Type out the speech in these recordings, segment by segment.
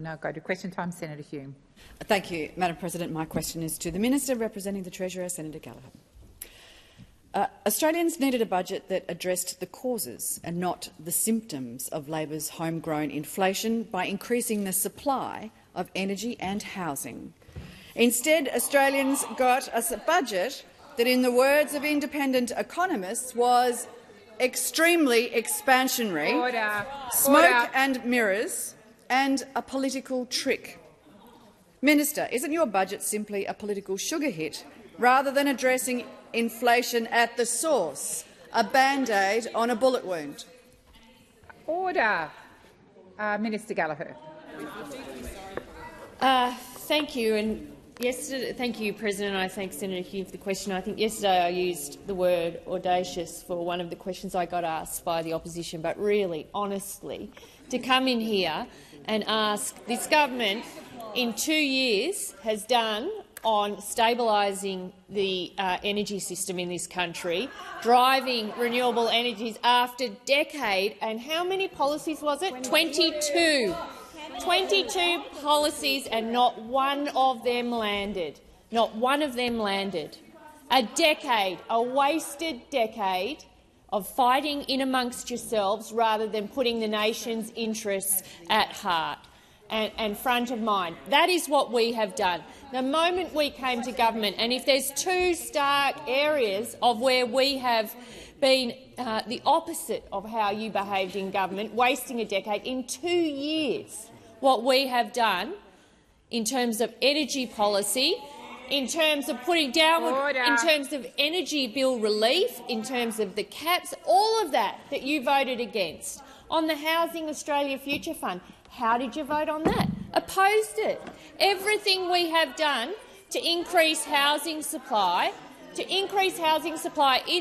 Now go to question time. Senator Hume. Thank you, Madam President. My question is to the Minister representing the Treasurer, Senator Gallagher. Australians needed a budget that addressed the causes and not the symptoms of Labor's homegrown inflation by increasing the supply of energy and housing. Instead, Australians got a budget that, in the words of independent economists, was extremely expansionary, smoke and mirrors, and a political trick. Minister, isn't your budget simply a political sugar hit rather than addressing inflation at the source, a band-aid on a bullet wound? Order. Minister Gallagher. Thank you. And yesterday, thank you, President. I thank Senator Hume for the question. I think yesterday I used the word audacious for one of the questions I got asked by the opposition, but really, honestly, to come in here and ask this government in 2 years has done on stabilising the energy system in this country, driving renewable energies after decade, and how many policies was it? 22. 22 policies, and not one of them landed. Not one of them landed. A decade, a wasted decade of fighting in amongst yourselves rather than putting the nation's interests at heart and front of mind. That is what we have done. The moment we came to government, and if there's two stark areas of where we have been the opposite of how you behaved in government, wasting a decade, in 2 years, what we have done in terms of energy policy, in terms of putting downward, in terms of energy bill relief, in terms of the caps, all of that you voted against. On the Housing Australia Future Fund, how did you vote on that? Opposed it. Everything we have done to increase housing supply, in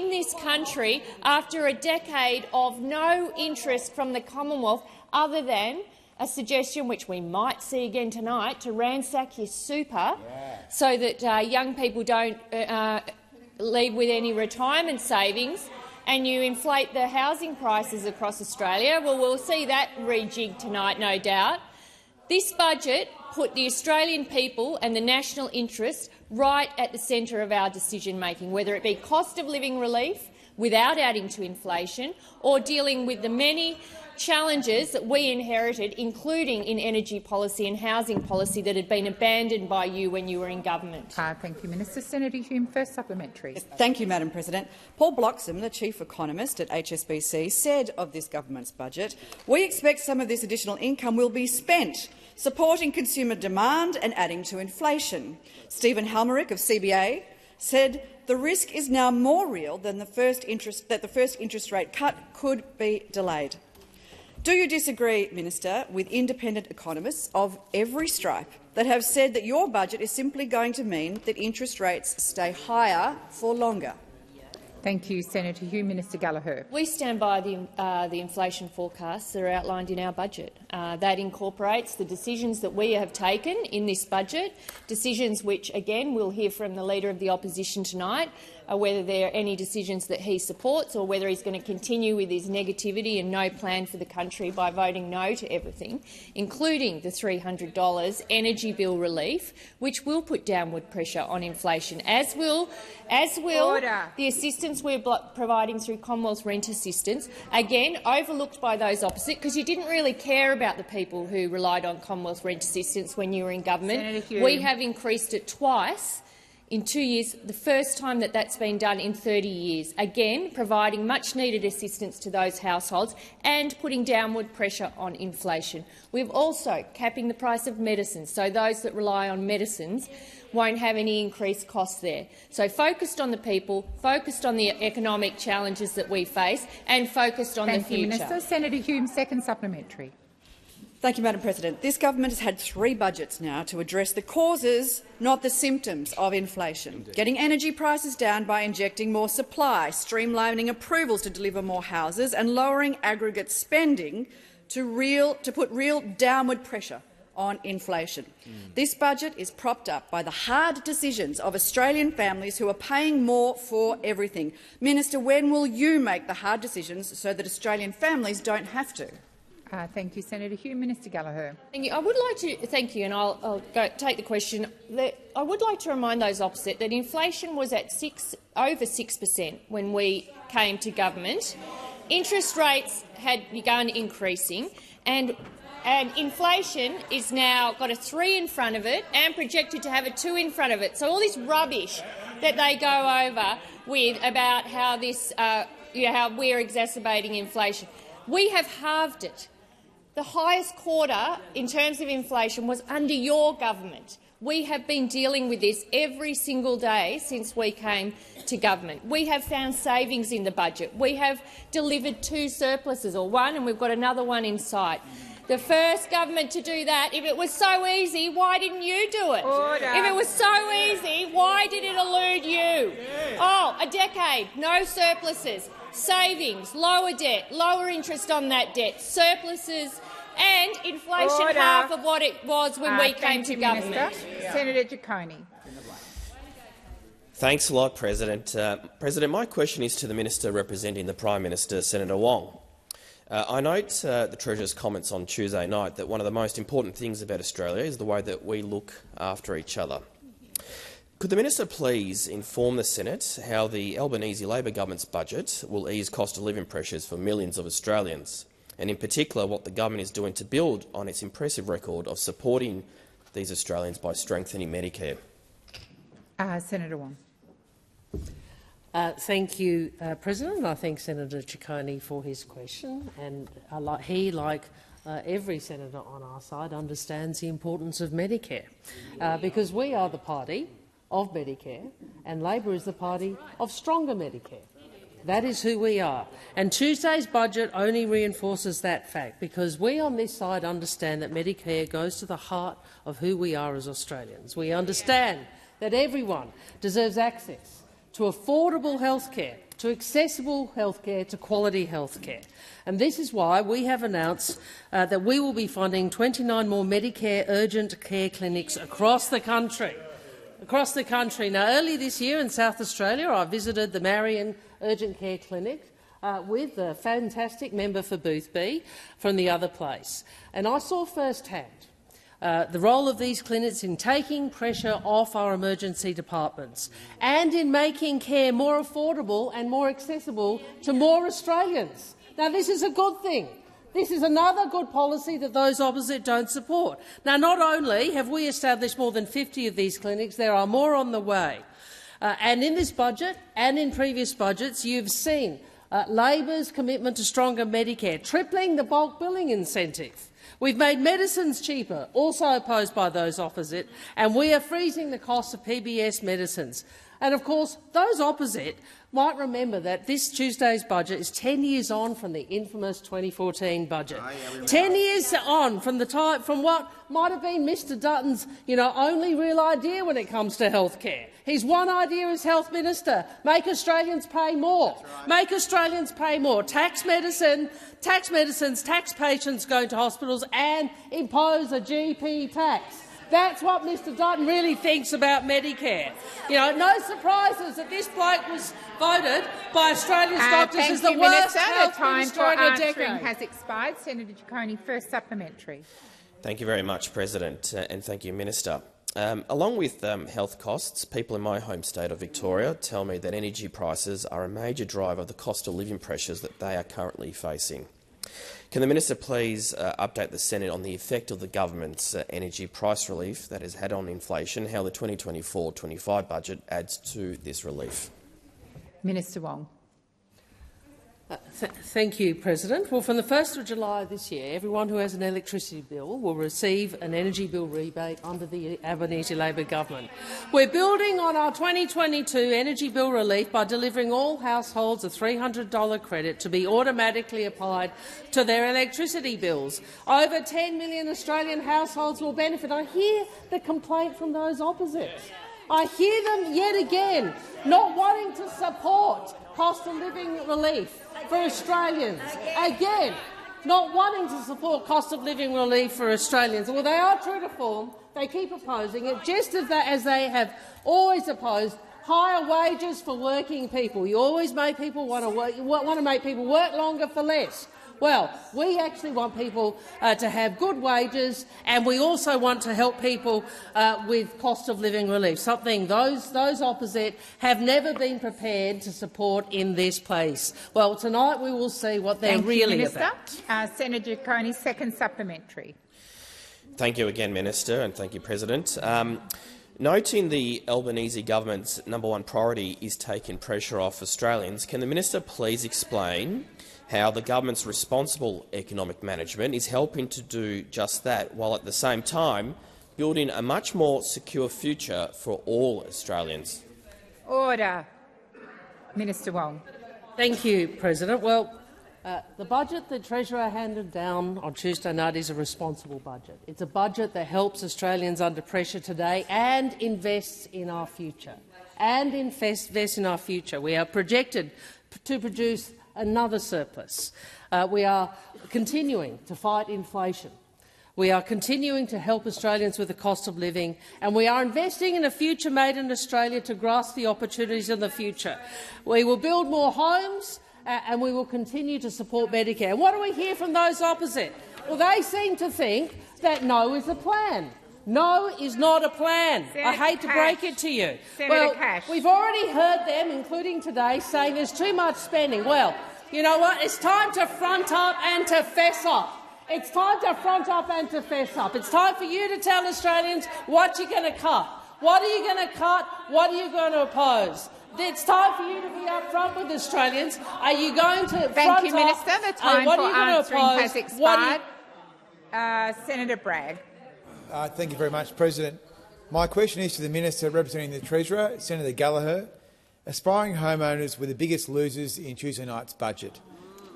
this country after a decade of no interest from the Commonwealth other than a suggestion, which we might see again tonight, to ransack your super so that young people don't leave with any retirement savings, and you inflate the housing prices across Australia. Well, we'll see that rejigged tonight, no doubt. This budget put the Australian people and the national interest right at the centre of our decision-making, whether it be cost of living relief without adding to inflation or dealing with the many challenges that we inherited, including in energy policy and housing policy, that had been abandoned by you when you were in government. Thank you, Minister. Senator Hume, first supplementary. Yes, thank you, Madam President. Paul Bloxham, the chief economist at HSBC, said of this government's budget, "We expect some of this additional income will be spent supporting consumer demand and adding to inflation." Stephen Halmerick of CBA said the risk is now more real than the first interest rate cut could be delayed. Do you disagree, Minister, with independent economists of every stripe that have said that your budget is simply going to mean that interest rates stay higher for longer? Thank you, Senator Hume. Minister Gallagher. We stand by the inflation forecasts that are outlined in our budget. That incorporates the decisions that we have taken in this budget, decisions which, again, we'll hear from the Leader of the Opposition tonight, whether there are any decisions that he supports or whether he's going to continue with his negativity and no plan for the country by voting no to everything, including the $300 energy bill relief, which will put downward pressure on inflation, as will the assistance we're providing through Commonwealth rent assistance, again overlooked by those opposite, because you didn't really care about the people who relied on Commonwealth rent assistance when you were in government. We have increased it twice in 2 years, the first time that that's been done in 30 years, again providing much-needed assistance to those households and putting downward pressure on inflation. We've also capping the price of medicines, so those that rely on medicines won't have any increased costs there. So focused on the people, focused on the economic challenges that we face, and focused on the future. Thank you, Minister. Senator Hume, second supplementary. Thank you, Madam President. This government has had 3 budgets now to address the causes, not the symptoms, of inflation. Getting energy prices down by injecting more supply, streamlining approvals to deliver more houses, and lowering aggregate spending to put real downward pressure on inflation. This budget is propped up by the hard decisions of Australian families who are paying more for everything. Minister, when will you make the hard decisions so that Australian families don't have to? Thank you, Senator Hume. Minister Gallagher. Thank you. I would like to thank you, and I'll take the question. I would like to remind those opposite that inflation was at over 6% when we came to government. Interest rates had begun increasing, and inflation is now got a 3 in front of it and projected to have a 2 in front of it. So all this rubbish that they go over with about how this, how we're exacerbating inflation, we have halved it. The highest quarter in terms of inflation was under your government. We have been dealing with this every single day since we came to government. We have found savings in the budget. We have delivered 2 surpluses, or 1, and we've got another one in sight. The first government to do that, if it was so easy, why didn't you do it? Order. If it was so easy, why did it elude you? Oh, a decade, no surpluses, savings, lower debt, lower interest on that debt, surpluses and inflation half of what it was when we came to government. Senator Ciccone. Thanks a lot, President. President, my question is to the Minister representing the Prime Minister, Senator Wong. I note the Treasurer's comments on Tuesday night that one of the most important things about Australia is the way that we look after each other. Could the Minister please inform the Senate how the Albanese Labor government's budget will ease cost of living pressures for millions of Australians, and in particular what the government is doing to build on its impressive record of supporting these Australians by strengthening Medicare? Senator Wong. Thank you, President. I thank Senator Ciccone for his question. And like every senator on our side, understands the importance of Medicare, because we are the party of Medicare and Labor is the party of stronger Medicare. That is who we are. And Tuesday's budget only reinforces that fact, because we on this side understand that Medicare goes to the heart of who we are as Australians. We understand that everyone deserves access to affordable health care, to accessible health care, to quality health care. And this is why we have announced that we will be funding 29 more Medicare urgent care clinics across the country. Now, early this year in South Australia, I visited the Marion Urgent Care Clinic with a fantastic member for Booth B from the other place. And I saw firsthand the role of these clinics in taking pressure off our emergency departments and in making care more affordable and more accessible to more Australians. Now, this is a good thing. This is another good policy that those opposite don't support. Now, not only have we established more than 50 of these clinics, there are more on the way. And in this budget and in previous budgets, you've seen Labor's commitment to stronger Medicare, tripling the bulk billing incentive. We've made medicines cheaper, also opposed by those opposite, and we are freezing the cost of PBS medicines. And of course, those opposite might remember that this Tuesday's budget is 10 years on from the infamous 2014 budget. 10 years on from what might have been Mr Dutton's only real idea when it comes to health care. His one idea as health minister: make Australians pay more. Make Australians pay more. Tax medicines, tax patients going to hospitals, and impose a GP tax. That's what Mr Dutton really thinks about Medicare. No surprises that this bloke was voted by Australia's doctors as the worst health minister in a decade. Has expired. Senator Ciccone, first supplementary. Thank you very much, President, and thank you, Minister. Along with health costs, people in my home state of Victoria tell me that energy prices are a major driver of the cost of living pressures that they are currently facing. Can the Minister please update the Senate on the effect of the government's energy price relief that has had on inflation, how the 2024-25 budget adds to this relief? Minister Wong. Thank you, President. Well, from the 1st of July this year, everyone who has an electricity bill will receive an energy bill rebate under the Albanese Labor government. We're building on our 2022 energy bill relief by delivering all households a $300 credit to be automatically applied to their electricity bills. Over 10 million Australian households will benefit. I hear the complaint from those opposites. I hear them yet again not wanting to support cost of living relief for Australians. Again, not wanting to support cost of living relief for Australians. Well, they are true to form. They keep opposing it, just as they have always opposed higher wages for working people. You always make people want to make people work longer for less. Well, we actually want people to have good wages, and we also want to help people with cost of living relief, something those opposite have never been prepared to support in this place. Well, tonight we will see what they're really about. Senator Ciccone, second supplementary. Thank you again, Minister, and thank you, President. Noting the Albanese government's #1 priority is taking pressure off Australians, can the minister please explain how the government's responsible economic management is helping to do just that, while at the same time building a much more secure future for all Australians? Order. Minister Wong. Thank you, President. Well, the budget the Treasurer handed down on Tuesday night is a responsible budget. It's a budget that helps Australians under pressure today and invests in our future. We are projected to produce another surplus. We are continuing to fight inflation. We are continuing to help Australians with the cost of living, and we are investing in a future made in Australia to grasp the opportunities of the future. We will build more homes, and we will continue to support Medicare. What do we hear from those opposite? Well, they seem to think that no is a plan. No is not a plan. I hate to break it to you. Senator Cash. We've already heard them, including today, saying there's too much spending. Well, you know what? It's time to front up and to fess up. It's time to front up and to fess up. It's time for you to tell Australians what you're going to cut. What are you going to cut? What are you going to oppose? It's time for you to be upfront with Australians. Are you going to Thank you, Minister. The time for answering has expired. Senator Bragg. Thank you very much, President. My question is to the Minister representing the Treasurer, Senator Gallagher. Aspiring homeowners were the biggest losers in Tuesday night's budget.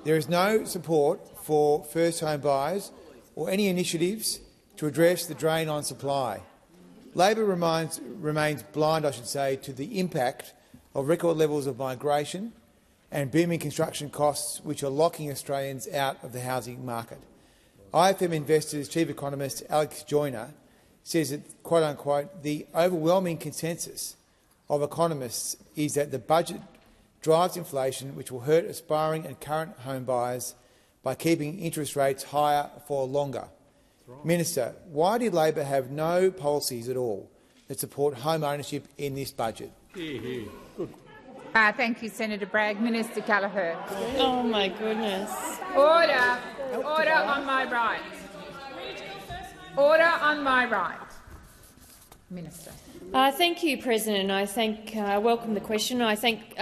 There is no support for first home buyers or any initiatives to address the drain on supply. Labor remains blind, to the impact of record levels of migration and booming construction costs, which are locking Australians out of the housing market. IFM Investors Chief Economist Alex Joyner says that, quote unquote, the overwhelming consensus of economists is that the budget drives inflation, which will hurt aspiring and current home buyers by keeping interest rates higher for longer. Minister, why did Labor have no policies at all that support home ownership in this budget? Thank you, Senator Bragg. Minister Gallagher. Oh my goodness. Order. Order on my right. Order on my right. Minister. Thank you, President. I welcome the question. I thank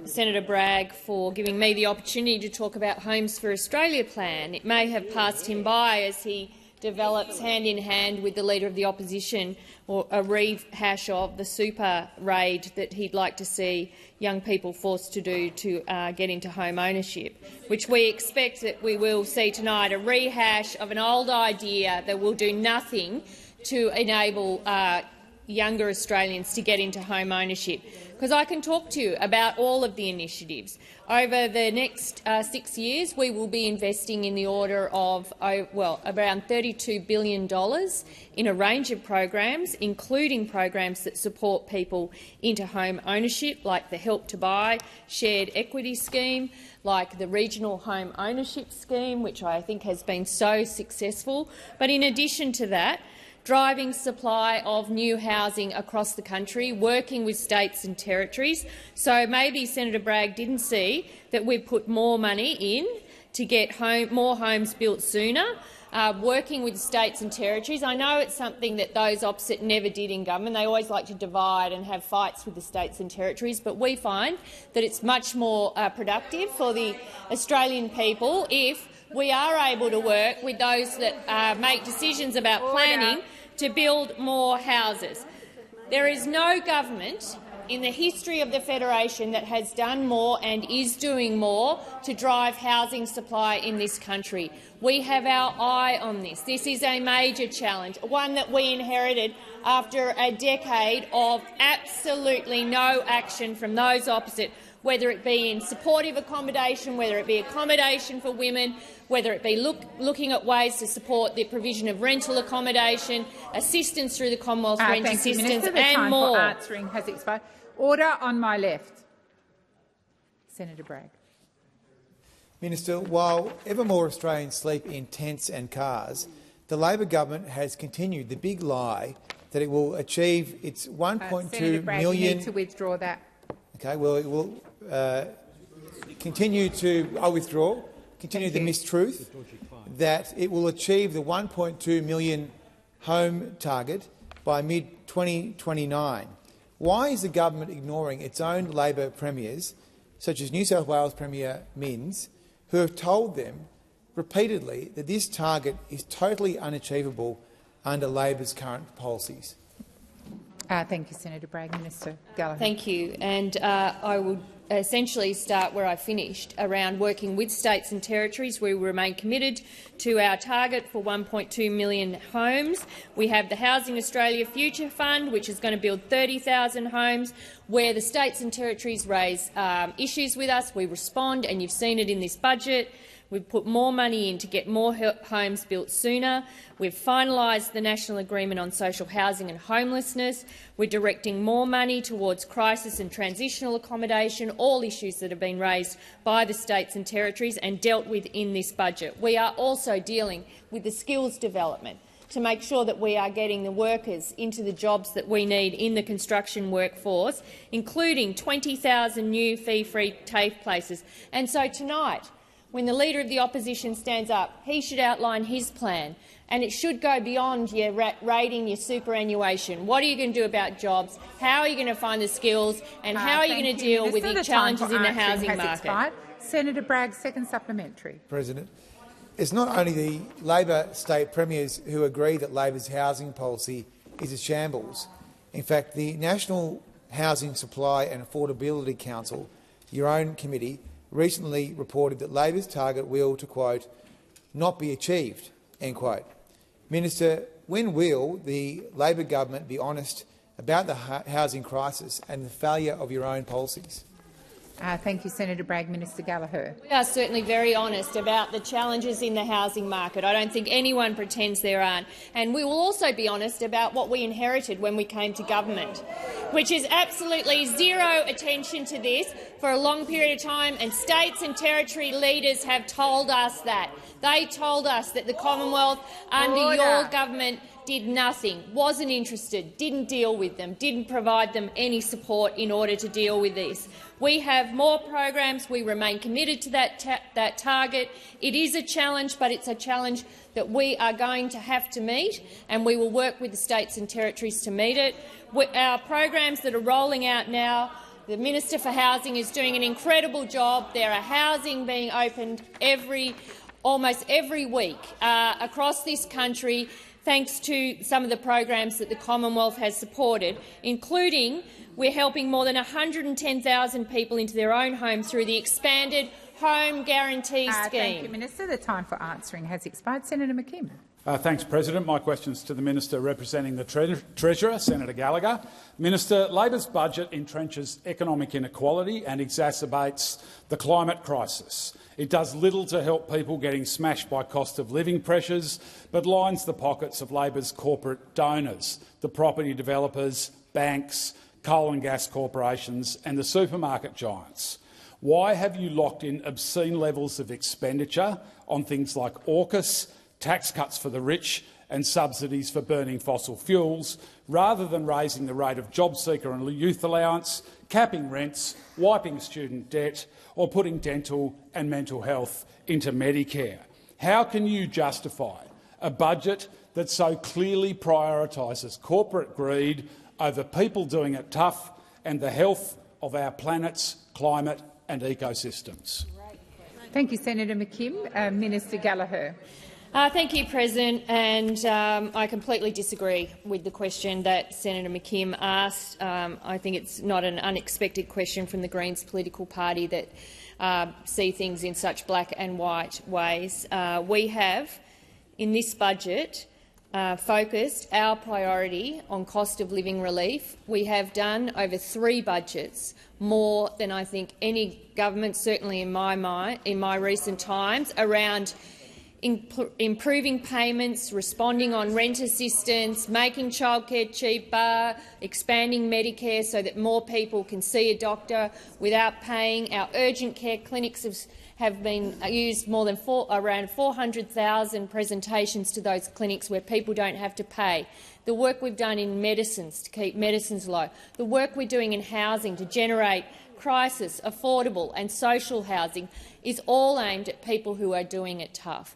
Senator Bragg for giving me the opportunity to talk about Homes for Australia plan. It may have passed him by as he develops hand-in-hand with the Leader of the Opposition or a rehash of the super raid that he'd like to see young people forced to do to get into home ownership, which we expect that we will see tonight, a rehash of an old idea that will do nothing to enable younger Australians to get into home ownership. Because I can talk to you about all of the initiatives. Over the next 6 years, we will be investing in the order of around $32 billion in a range of programs, including programs that support people into home ownership, like the Help to Buy shared equity scheme, like the Regional Home Ownership Scheme, which I think has been so successful. But in addition to that, driving supply of new housing across the country, working with states and territories. So maybe Senator Bragg didn't see that we put more money in to get more homes built sooner, working with states and territories. I know it's something that those opposite never did in government. They always like to divide and have fights with the states and territories, but we find that it's much more productive for the Australian people if we are able to work with those that make decisions about planning to build more houses. There is no government in the history of the Federation that has done more and is doing more to drive housing supply in this country. We have our eye on this. This is a major challenge, one that we inherited after a decade of absolutely no action from those opposite, whether it be in supportive accommodation, whether it be accommodation for women, whether it be looking at ways to support the provision of rental accommodation, assistance through the Commonwealth Rent Assistance and more. The time for answering has expired. Order on my left. Senator Bragg. Minister, while ever more Australians sleep in tents and cars, the Labor government has continued the big lie that it will achieve its 1.2 Senator Bragg, million. you need to withdraw that. Okay, well, it will continue to. I withdraw. Continue the mistruth that it will achieve the 1.2 million home target by mid-2029. Why is the government ignoring its own Labor premiers, such as New South Wales Premier Minns, who have told them repeatedly that this target is totally unachievable under Labor's current policies? Thank you, Senator Bragg. Minister Gallagher. Thank you. And I will essentially start where I finished, around working with states and territories. We remain committed to our target for 1.2 million homes. We have the Housing Australia Future Fund, which is going to build 30,000 homes. Where the states and territories raise issues with us, we respond, and you've seen it in this budget. We've put more money in to get more homes built sooner. We've finalised the National Agreement on Social Housing and Homelessness. We're directing more money towards crisis and transitional accommodation, all issues that have been raised by the states and territories and dealt with in this budget. We are also dealing with the skills development to make sure that we are getting the workers into the jobs that we need in the construction workforce, including 20,000 new fee-free TAFE places. And so tonight, when the Leader of the Opposition stands up, he should outline his plan, and it should go beyond your rating, your superannuation. What are you going to do about jobs? How are you going to find the skills? And how are you going to deal with the challenges in the housing market? Senator Bragg, second supplementary. President, it's not only the Labor state premiers who agree that Labor's housing policy is a shambles. In fact, the National Housing Supply and Affordability Council, your own committee, recently reported that Labor's target will, to quote, not be achieved, end quote. Minister, when will the Labor government be honest about the housing crisis and the failure of your own policies? Thank you, Senator Bragg. Minister Gallagher. We are certainly very honest about the challenges in the housing market. I don't think anyone pretends there aren't. And we will also be honest about what we inherited when we came to government, which is absolutely zero attention to this for a long period of time, and states and territory leaders have told us that. They told us that the Commonwealth under your government did nothing, wasn't interested, didn't deal with them, didn't provide them any support in order to deal with this. We have more programs. We remain committed to that target. It is a challenge, but it's a challenge that we are going to have to meet, and we will work with the states and territories to meet it. Our programs that are rolling out now, the Minister for Housing is doing an incredible job. There are housing being opened almost every week across this country, thanks to some of the programs that the Commonwealth has supported, including we're helping more than 110,000 people into their own homes through the expanded Home Guarantee Scheme. Thank you, Minister. The time for answering has expired. Senator McKim. Thanks, President. My question is to the Minister representing the Treasurer, Senator Gallagher. Minister, Labor's budget entrenches economic inequality and exacerbates the climate crisis. It does little to help people getting smashed by cost of living pressures, but lines the pockets of Labor's corporate donors, the property developers, banks, coal and gas corporations and the supermarket giants. Why have you locked in obscene levels of expenditure on things like AUKUS, tax cuts for the rich and subsidies for burning fossil fuels, rather than raising the rate of job seeker and youth allowance, capping rents, wiping student debt or putting dental and mental health into Medicare? How can you justify a budget that so clearly prioritises corporate greed over people doing it tough and the health of our planet's climate and ecosystems? Thank you, Senator McKim. Minister Gallagher. Thank you, President. And I completely disagree with the question that Senator McKim asked. I think it's not an unexpected question from the Greens political party that see things in such black and white ways. We have, in this budget, focused our priority on cost of living relief. We have done over 3 budgets, more than I think any government, certainly in my recent times, around improving payments, responding on rent assistance, making childcare cheaper, expanding Medicare so that more people can see a doctor without paying. Our urgent care clinics have been used more than around 400,000 presentations to those clinics where people don't have to pay. The work we've done in medicines to keep medicines low. The work we're doing in housing to generate crisis, affordable and social housing is all aimed at people who are doing it tough.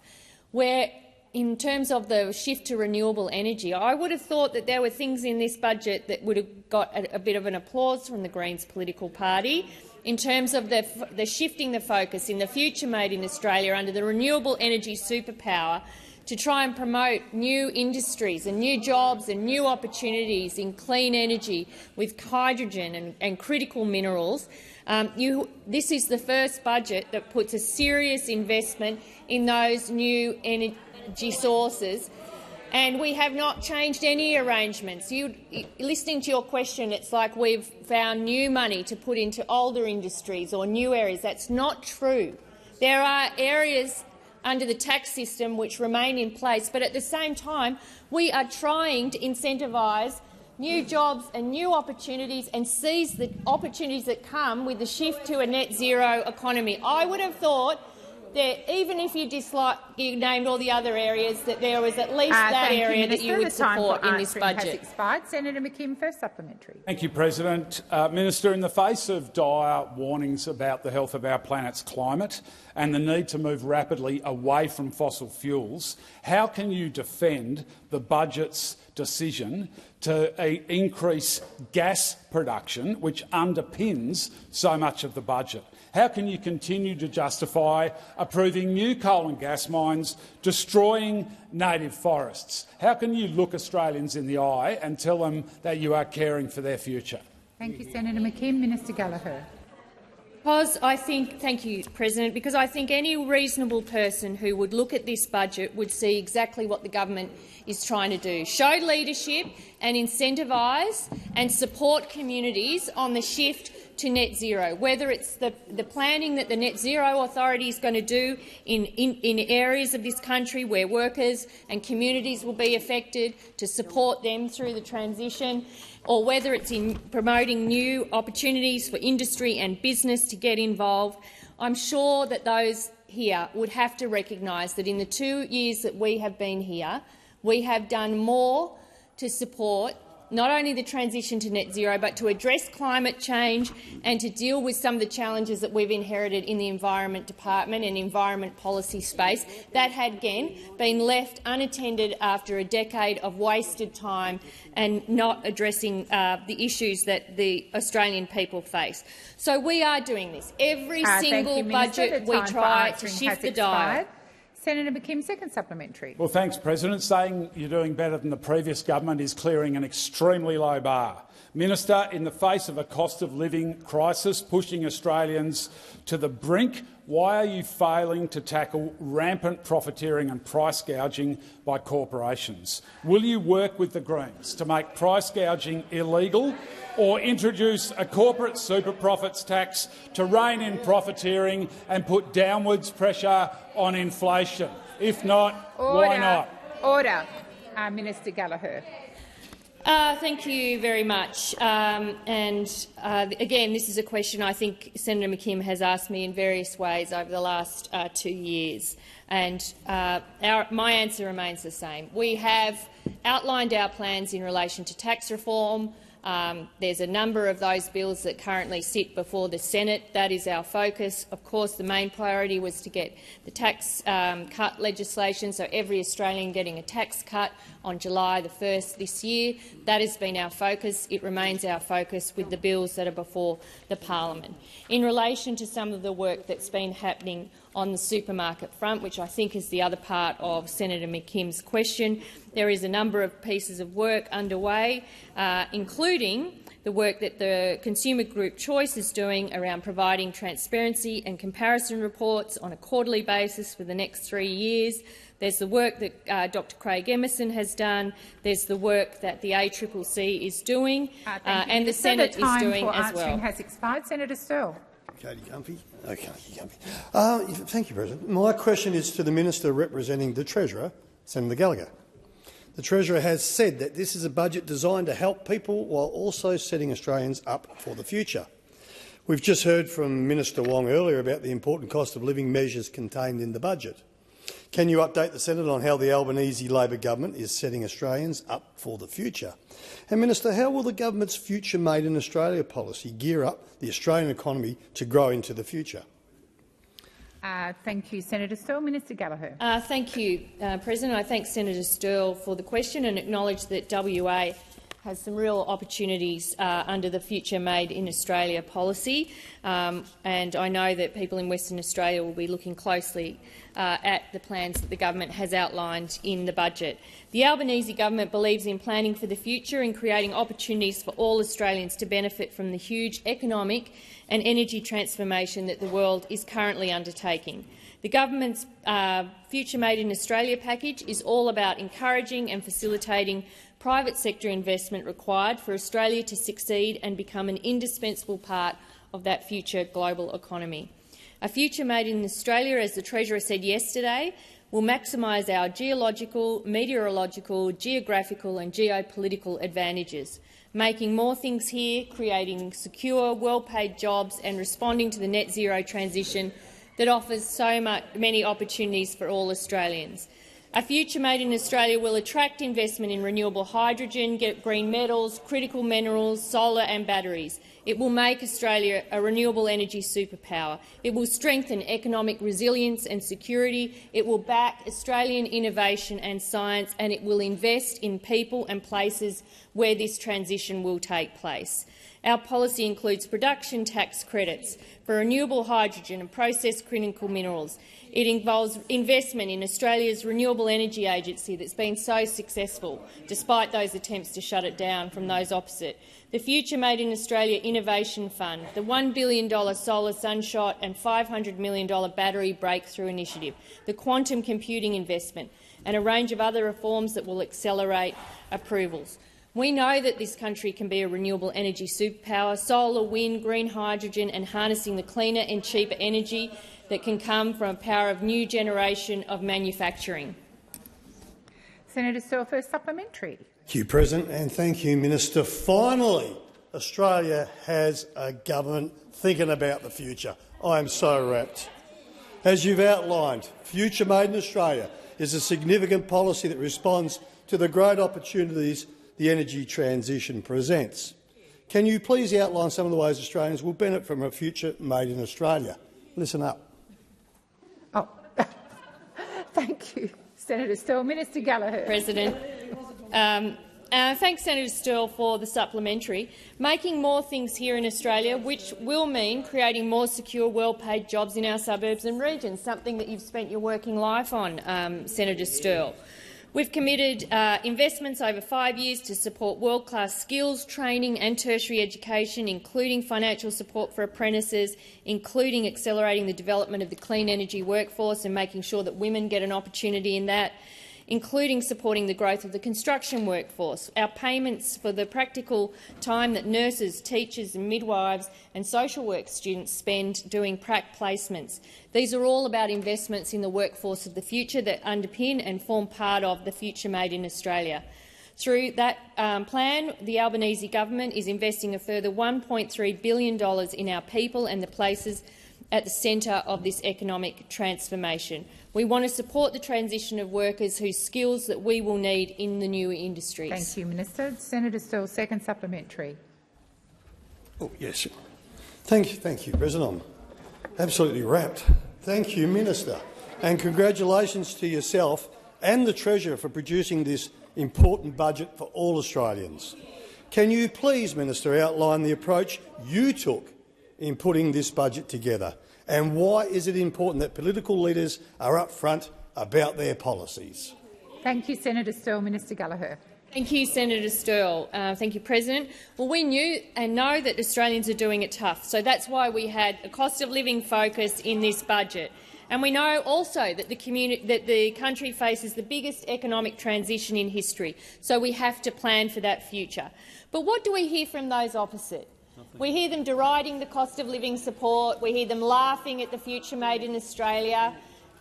Where, in terms of the shift to renewable energy, I would have thought that there were things in this budget that would have got a bit of an applause from the Greens political party in terms of the shifting the focus in the future made in Australia under the renewable energy superpower to try and promote new industries and new jobs and new opportunities in clean energy with hydrogen and critical minerals. This is the first budget that puts a serious investment in those new energy sources, and we have not changed any arrangements. Listening to your question, it's like we've found new money to put into older industries or new areas. That's not true. There are areas under the tax system which remain in place, but at the same time we are trying to incentivise new jobs and new opportunities and seize the opportunities that come with the shift to a net zero economy. I would have thought that even if you named all the other areas, that there was at least that area that you would support in this budget. Has expired. Senator McKim, first supplementary. Thank you, President. Minister, in the face of dire warnings about the health of our planet's climate and the need to move rapidly away from fossil fuels, how can you defend the budget's decision to increase gas production, which underpins so much of the budget? How can you continue to justify approving new coal and gas mines, destroying native forests? How can you look Australians in the eye and tell them that you are caring for their future? Thank you, Senator McKim. Minister Gallagher. Thank you, President, because I think any reasonable person who would look at this budget would see exactly what the government is trying to do: show leadership and incentivise and support communities on the shift to net zero, whether it's the planning that the Net Zero Authority is going to do in areas of this country where workers and communities will be affected to support them through the transition, or whether it's in promoting new opportunities for industry and business to get involved. I'm sure that those here would have to recognise that in the 2 years that we have been here, we have done more to support not only the transition to net zero, but to address climate change and to deal with some of the challenges that we've inherited in the Environment Department and environment policy space that had, again, been left unattended after a decade of wasted time and not addressing the issues that the Australian people face. So we are doing this. Every single budget we try to shift the dial. Senator McKim, second supplementary. Well, thanks, President. Saying you're doing better than the previous government is clearing an extremely low bar. Minister, in the face of a cost of living crisis pushing Australians to the brink, why are you failing to tackle rampant profiteering and price gouging by corporations? Will you work with the Greens to make price gouging illegal, or introduce a corporate super profits tax to rein in profiteering and put downwards pressure on inflation? If not, why not? Order. Minister Gallagher. Thank you very much. Again, this is a question I think Senator McKim has asked me in various ways over the last 2 years, and my answer remains the same. We have outlined our plans in relation to tax reform. There's a number of those bills that currently sit before the Senate. That is our focus. Of course, the main priority was to get the tax cut legislation, so every Australian getting a tax cut on July the 1st this year. That has been our focus. It remains our focus with the bills that are before the parliament. In relation to some of the work that's been happening on the supermarket front, which I think is the other part of Senator McKim's question, there is a number of pieces of work underway, including the work that the Consumer Group Choice is doing around providing transparency and comparison reports on a quarterly basis for the next 3 years. There's the work that Dr Craig Emerson has done. There's the work that the ACCC is doing, and the Senate is doing as well. Time for answering has expired. Senator Sterle. Katie Gumpy. Thank you, President. My question is to the Minister representing the Treasurer, Senator Gallagher. The Treasurer has said that this is a budget designed to help people while also setting Australians up for the future. We've just heard from Minister Wong earlier about the important cost of living measures contained in the budget. Can you update the Senate on how the Albanese Labor government is setting Australians up for the future? And Minister, how will the government's Future Made in Australia policy gear up the Australian economy to grow into the future? Thank you, Senator Sterle. Minister Gallagher. Thank you, President. I thank Senator Sterle for the question and acknowledge that WA has some real opportunities under the Future Made in Australia policy, and I know that people in Western Australia will be looking closely at the plans that the government has outlined in the budget. The Albanese government believes in planning for the future and creating opportunities for all Australians to benefit from the huge economic and energy transformation that the world is currently undertaking. The government's Future Made in Australia package is all about encouraging and facilitating private sector investment required for Australia to succeed and become an indispensable part of that future global economy. A Future Made in Australia, as the Treasurer said yesterday, will maximise our geological, meteorological, geographical and geopolitical advantages, making more things here, creating secure, well-paid jobs and responding to the net zero transition that offers so many opportunities for all Australians. A Future Made in Australia will attract investment in renewable hydrogen, green metals, critical minerals, solar and batteries. It will make Australia a renewable energy superpower. It will strengthen economic resilience and security. It will back Australian innovation and science, and it will invest in people and places where this transition will take place. Our policy includes production tax credits for renewable hydrogen and processed critical minerals. It involves investment in Australia's renewable energy agency that's been so successful, despite those attempts to shut it down from those opposite. The Future Made in Australia Innovation Fund, the $1 billion solar sunshot and $500 million battery breakthrough initiative, the quantum computing investment and a range of other reforms that will accelerate approvals. We know that this country can be a renewable energy superpower. Solar, wind, green hydrogen and harnessing the cleaner and cheaper energy that can come from a power of new generation of manufacturing. Senator Sterle, first supplementary. Thank you, President, and thank you, Minister. Finally, Australia has a government thinking about the future. I am so rapt. As you've outlined, Future Made in Australia is a significant policy that responds to the great opportunities the energy transition presents. Can you please outline some of the ways Australians will benefit from a future made in Australia? Listen up. Oh, thank you, Senator Sterle. Minister Gallagher. President. Thanks, Senator Sterle, for the supplementary. Making more things here in Australia, which will mean creating more secure, well-paid jobs in our suburbs and regions, something that you've spent your working life on, Senator Sterle. We've committed investments over 5 years to support world-class skills, training and tertiary education, including financial support for apprentices, including accelerating the development of the clean energy workforce and making sure that women get an opportunity in that, including supporting the growth of the construction workforce. Our payments for the practical time that nurses, teachers and midwives and social work students spend doing prac placements. These are all about investments in the workforce of the future that underpin and form part of the Future Made in Australia. Through that plan, the Albanese government is investing a further $1.3 billion in our people and the places at the centre of this economic transformation. We want to support the transition of workers whose skills that we will need in the new industries. Thank you, Minister. Senator Sterle, second supplementary. Oh, yes. Thank you, President. I'm absolutely rapt. Thank you, Minister, and congratulations to yourself and the Treasurer for producing this important budget for all Australians. Can you please, Minister, outline the approach you took in putting this budget together, and why is it important that political leaders are upfront about their policies? Thank you, Senator Sterle. Minister Gallagher. Thank you, Senator Sterle. Thank you, President. Well, we knew and know that Australians are doing it tough, so that's why we had a cost of living focus in this budget. And we know also that the country faces the biggest economic transition in history, so we have to plan for that future. But what do we hear from those opposite? We hear them deriding the cost of living support. We hear them laughing at the Future Made in Australia.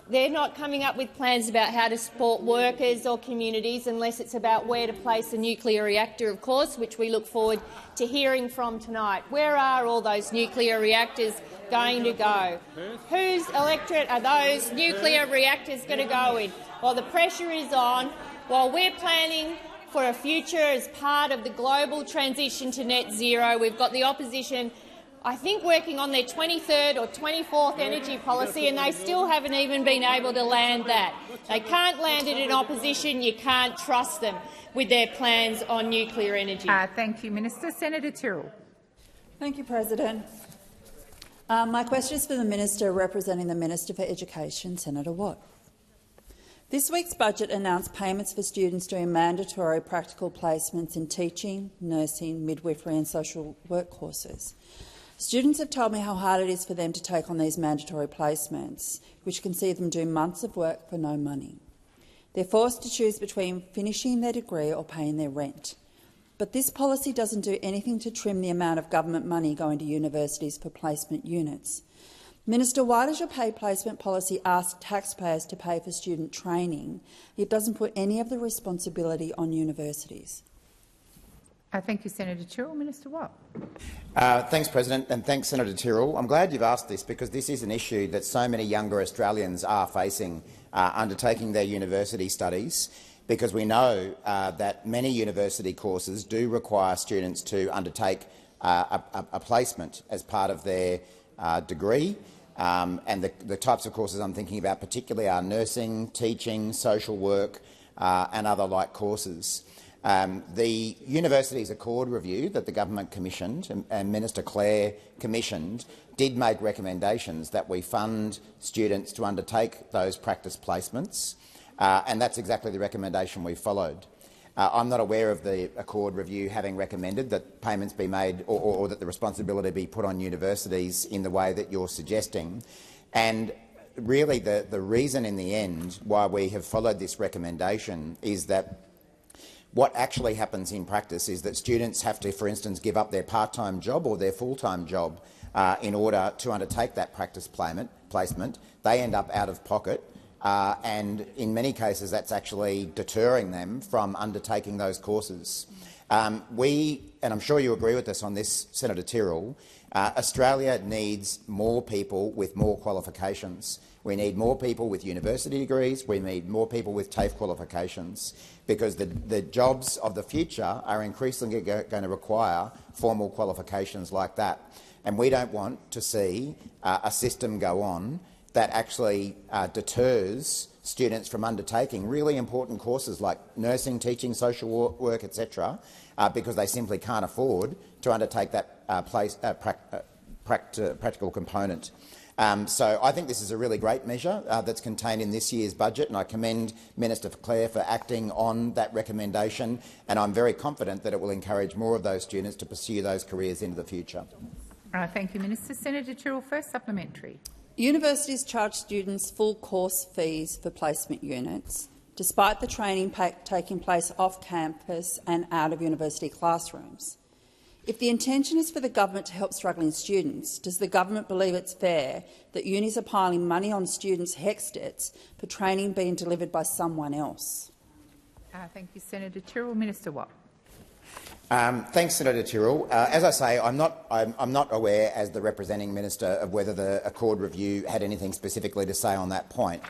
They're not coming up with plans about how to support workers or communities unless it's about where to place a nuclear reactor, of course, which we look forward to hearing from tonight. Where are all those nuclear reactors going to go? Whose electorate are those nuclear reactors going to go in? Well, the pressure is on. While we're planning for a future as part of the global transition to net zero, we've got the opposition, I think, working on their 23rd or 24th energy policy, and they still haven't even been able to land that. They can't land it in opposition. You can't trust them with their plans on nuclear energy. Thank you, Minister. Senator Tyrrell. Thank you, President. My question is for the Minister representing the Minister for Education, Senator Watt. This week's budget announced payments for students doing mandatory practical placements in teaching, nursing, midwifery and social work courses. Students have told me how hard it is for them to take on these mandatory placements, which can see them do months of work for no money. They're forced to choose between finishing their degree or paying their rent. But this policy doesn't do anything to trim the amount of government money going to universities for placement units. Minister, why does your paid placement policy ask taxpayers to pay for student training? It doesn't put any of the responsibility on universities. Thank you, Senator Tyrrell. Minister Watt. Thanks, President, and thanks, Senator Tyrrell. I'm glad you've asked this because this is an issue that so many younger Australians are facing undertaking their university studies, because we know that many university courses do require students to undertake a placement as part of their degree. And the types of courses I'm thinking about particularly are nursing, teaching, social work and other like courses. The Universities Accord review that the government commissioned and Minister Clare commissioned did make recommendations that we fund students to undertake those practice placements, and that's exactly the recommendation we followed. I'm not aware of the Accord review having recommended that payments be made or that the responsibility be put on universities in the way that you're suggesting. And really the reason in the end why we have followed this recommendation is that what actually happens in practice is that students have to, for instance, give up their part-time job or their full-time job in order to undertake that practice placement. They end up out of pocket, and in many cases that's actually deterring them from undertaking those courses. And I'm sure you agree with us on this, Senator Tyrrell, Australia needs more people with more qualifications. We need more people with university degrees. We need more people with TAFE qualifications, because the jobs of the future are increasingly going to require formal qualifications like that. And we don't want to see a system go on that actually deters students from undertaking really important courses like nursing, teaching, social work, etc., because they simply can't afford to undertake that practical component. So I think this is a really great measure that's contained in this year's budget, and I commend Minister Clare for acting on that recommendation, and I'm very confident that it will encourage more of those students to pursue those careers into the future. Thank you, Minister. Senator Tyrrell, first supplementary. Universities charge students full course fees for placement units, despite the training taking place off campus and out of university classrooms. If the intention is for the government to help struggling students, does the government believe it's fair that unis are piling money on students' HECS debts for training being delivered by someone else? Thank you, Senator Tyrrell. Minister Watt. Thanks, Senator Tyrrell. As I say, I'm not aware, as the representing minister, of whether the Accord review had anything specifically to say on that point.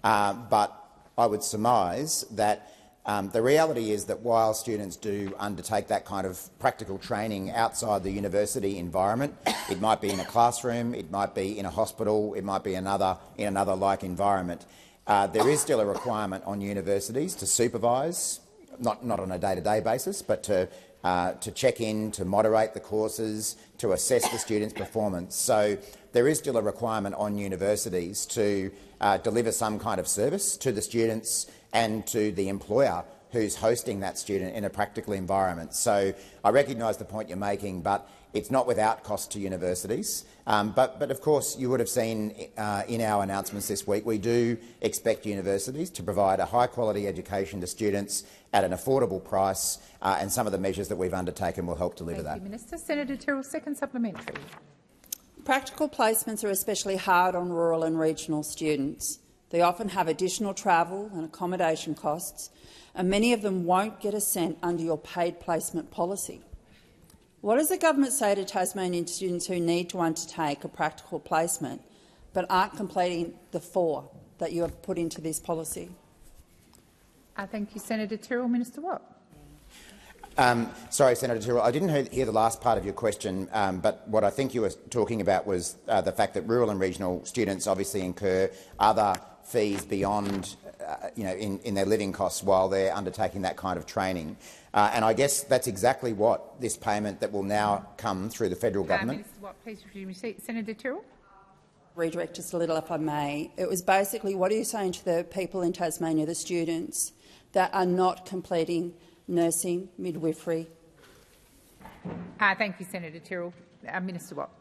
But I would surmise that the reality is that while students do undertake that kind of practical training outside the university environment, it might be in a classroom, it might be in a hospital, it might be in another like environment, there is still a requirement on universities to supervise, not on a day-to-day basis, but to check in, to moderate the courses, to assess the students' performance. So there is still a requirement on universities to deliver some kind of service to the students and to the employer who's hosting that student in a practical environment. So I recognise the point you're making, but it's not without cost to universities. But of course, you would have seen in our announcements this week, we do expect universities to provide a high-quality education to students at an affordable price, and some of the measures that we've undertaken will help deliver that. Thank you, Minister. Senator Tyrrell, second supplementary. Practical placements are especially hard on rural and regional students. They often have additional travel and accommodation costs, and many of them won't get a cent under your paid placement policy. What does the government say to Tasmanian students who need to undertake a practical placement but aren't completing the 4 that you have put into this policy? Thank you, Senator Tyrrell. Minister Watt. Sorry, Senator Tyrrell, I didn't hear the last part of your question, but what I think you were talking about was the fact that rural and regional students obviously incur other fees beyond, in their living costs while they're undertaking that kind of training. And I guess that's exactly what this payment that will now come through the federal government. Minister Watt, please resume your seat. Senator Tyrrell. Redirect just a little, if I may. It was basically, what are you saying to the people in Tasmania, the students, that are not completing nursing, midwifery? Thank you, Senator Tyrrell. Minister Watt.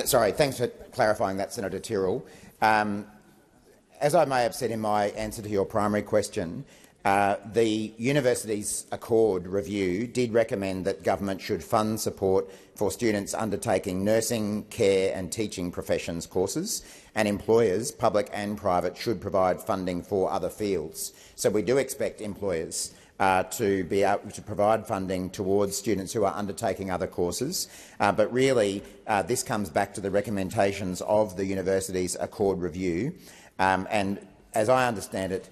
Sorry, thanks for clarifying that, Senator Tyrrell. As I may have said in my answer to your primary question, the Universities Accord review did recommend that government should fund support for students undertaking nursing, care and teaching professions courses, and employers, public and private, should provide funding for other fields. So we do expect employers to be able to provide funding towards students who are undertaking other courses. But really, this comes back to the recommendations of the Universities Accord review. And as I understand it,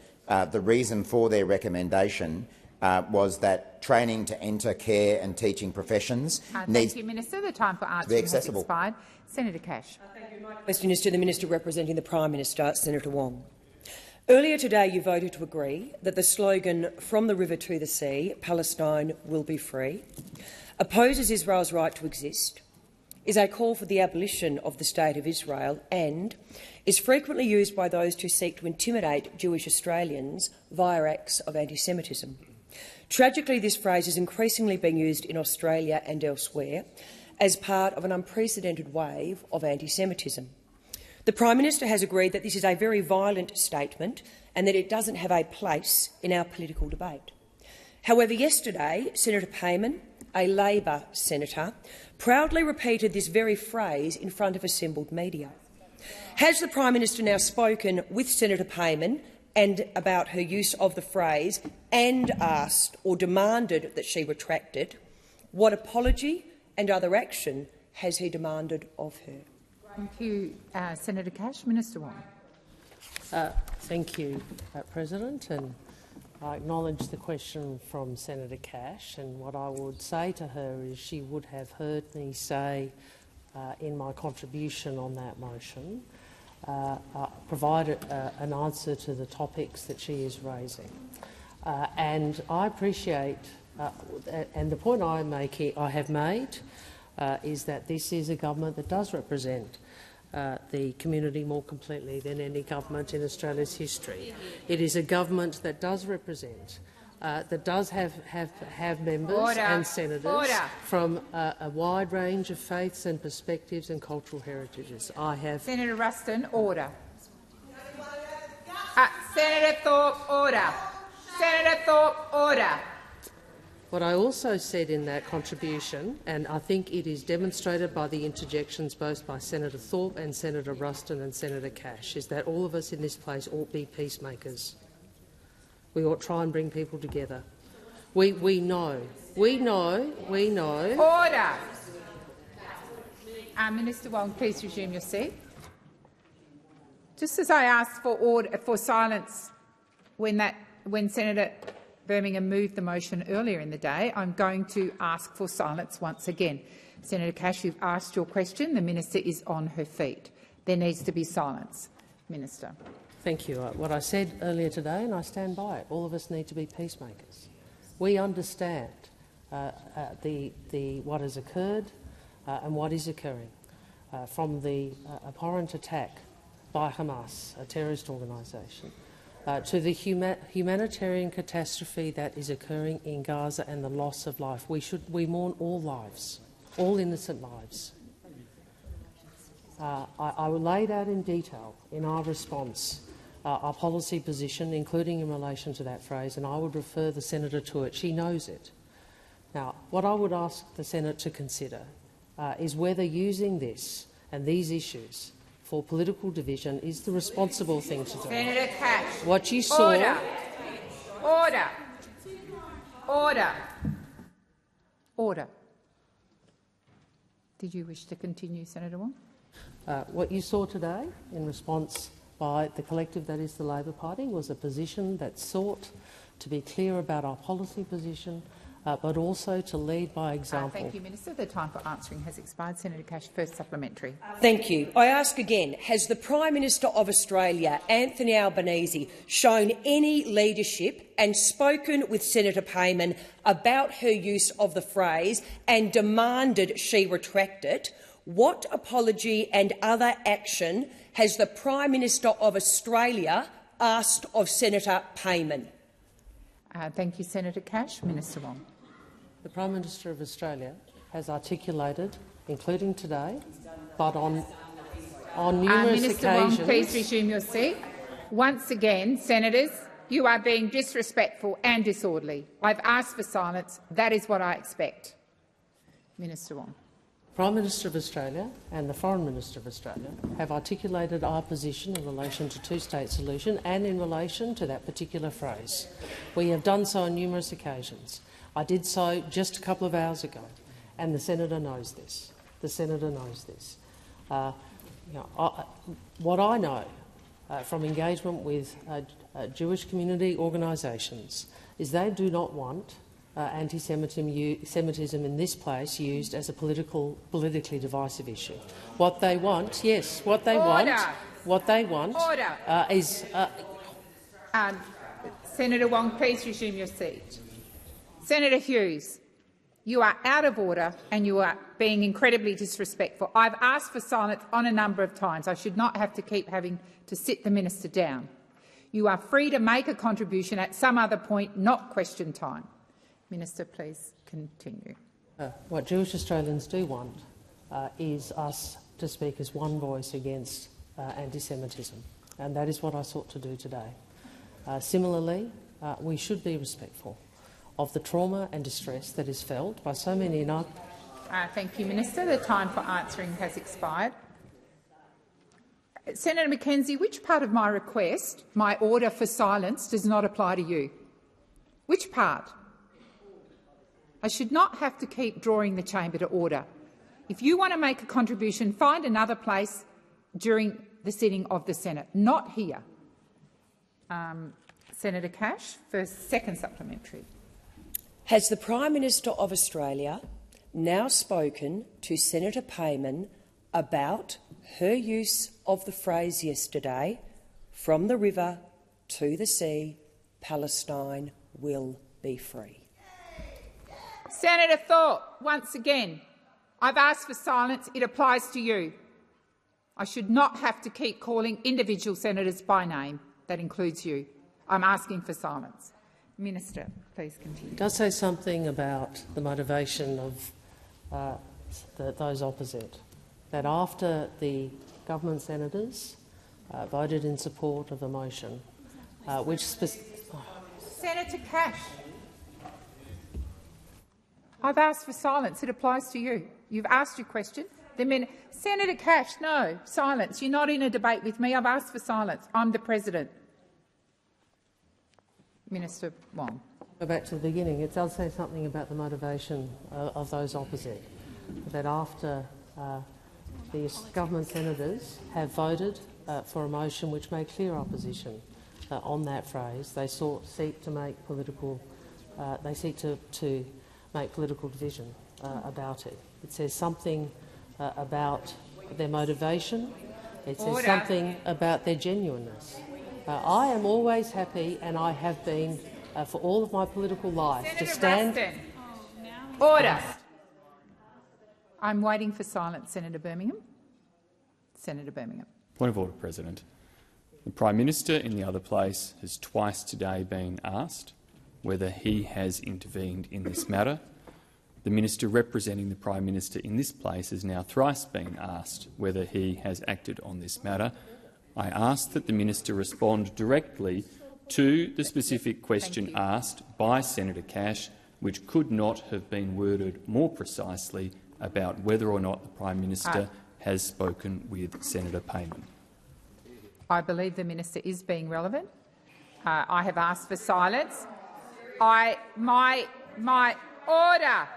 the reason for their recommendation was that training to enter care and teaching professions needs thank you, Minister. The time for answering to be accessible. has expired. Senator Cash. Thank you. My question is to the Minister representing the Prime Minister, Senator Wong. Earlier today you voted to agree that the slogan "From the river to the sea, Palestine will be free" opposes Israel's right to exist, is a call for the abolition of the State of Israel and is frequently used by those who seek to intimidate Jewish Australians via acts of anti-Semitism. Tragically, this phrase is increasingly being used in Australia and elsewhere as part of an unprecedented wave of anti-Semitism. The Prime Minister has agreed that this is a very violent statement and that it doesn't have a place in our political debate. However, yesterday, Senator Payman, a Labor senator, proudly repeated this very phrase in front of assembled media. Has the Prime Minister now spoken with Senator Payman and about her use of the phrase and asked or demanded that she retract it? What apology and other action has he demanded of her? Thank you, Senator Cash. Minister Wong. Thank you, President. And I acknowledge the question from Senator Cash, and what I would say to her is she would have heard me say in my contribution on that motion, provide an answer to the topics that she is raising. And I appreciate, and the point I have made is that this is a government that does represent the community more completely than any government in Australia's history. It is a government that does represent, that does have members and senators from a wide range of faiths and perspectives and cultural heritages. I have Senator Ruston, order. Senator Thorpe, order. Senator Thorpe, order. What I also said in that contribution, and I think it is demonstrated by the interjections both by Senator Thorpe and Senator Ruston and Senator Cash, is that all of us in this place ought to be peacemakers. We ought to try and bring people together. We know. Order. Minister Wong, please resume your seat. Just as I asked for silence when Senator Birmingham moved the motion earlier in the day, I'm going to ask for silence once again. Senator Cash, you've asked your question. The minister is on her feet. There needs to be silence. Minister. Thank you. What I said earlier today, and I stand by it, all of us need to be peacemakers. We understand what has occurred and what is occurring from the abhorrent attack by Hamas, a terrorist organisation, to the humanitarian catastrophe that is occurring in Gaza and the loss of life. We mourn all lives, all innocent lives. I laid out in detail in our response our policy position, including in relation to that phrase, and I would refer the senator to it. She knows it. Now, what I would ask the Senate to consider is whether using this and these issues for political division is the responsible thing to do. Senator Cash. What you saw. Order. Order. Order. Order. Did you wish to continue, Senator Wong? What you saw today in response by the collective that is the Labor Party was a position that sought to be clear about our policy position, but also to lead by example. Thank you, Minister. The time for answering has expired. Senator Cash, first supplementary. Thank you. I ask again, has the Prime Minister of Australia, Anthony Albanese, shown any leadership and spoken with Senator Payman about her use of the phrase and demanded she retract it? What apology and other action has the Prime Minister of Australia asked of Senator Payman? Thank you, Senator Cash. Minister Wong. The Prime Minister of Australia has articulated, including today, but on numerous Minister occasions— Wong, please resume your seat. Once again, senators, you are being disrespectful and disorderly. I've asked for silence. That is what I expect. Minister Wong. Prime Minister of Australia and the Foreign Minister of Australia have articulated our position in relation to two-state solution and in relation to that particular phrase. We have done so on numerous occasions. I did so just a couple of hours ago, and the senator knows this. The senator knows this. What I know from engagement with Jewish community organisations is they do not want anti-Semitism in this place used as a politically divisive issue. What they want, yes, what they want is. Senator Wong, please resume your seat. Senator Hughes, you are out of order and you are being incredibly disrespectful. I've asked for silence on a number of times. I should not have to keep having to sit the minister down. You are free to make a contribution at some other point, not question time. Minister, please continue. What Jewish Australians do want is us to speak as one voice against anti-Semitism, and that is what I sought to do today. Similarly, we should be respectful of the trauma and distress that is felt by so many. Thank you, Minister. The time for answering has expired. Senator McKenzie, which part of my request, my order for silence, does not apply to you? Which part? I should not have to keep drawing the chamber to order. If you want to make a contribution, find another place during the sitting of the Senate, not here. Senator Cash, second supplementary. Has the Prime Minister of Australia now spoken to Senator Payman about her use of the phrase yesterday, "From the river to the sea, Palestine will be free"? Senator Thorpe, once again, I've asked for silence. It applies to you. I should not have to keep calling individual senators by name. That includes you. I'm asking for silence. Minister, please continue. It does say something about the motivation of those opposite, that after the government senators voted in support of a motion, Senator Cash, I've asked for silence. It applies to you. You've asked your question. Senator Cash, no, silence. You're not in a debate with me. I've asked for silence. I'm the president. Minister Wong. Go back to the beginning. It does say something about the motivation of those opposite, that after the government senators have voted for a motion which made clear opposition on that phrase, they seek to make political division about it. It says something about their motivation. It says something about their genuineness. I am always happy, and I have been for all of my political life, Senator to stand. Ruston. Order. I'm waiting for silence, Senator Birmingham. Senator Birmingham. Point of order, President. The Prime Minister in the other place has twice today been asked whether he has intervened in this matter. The Minister representing the Prime Minister in this place has now thrice been asked whether he has acted on this matter. I ask that the Minister respond directly to the specific question asked by Senator Cash, which could not have been worded more precisely, about whether or not the Prime Minister has spoken with Senator Payman. I believe the minister is being relevant. I have asked for silence. My order.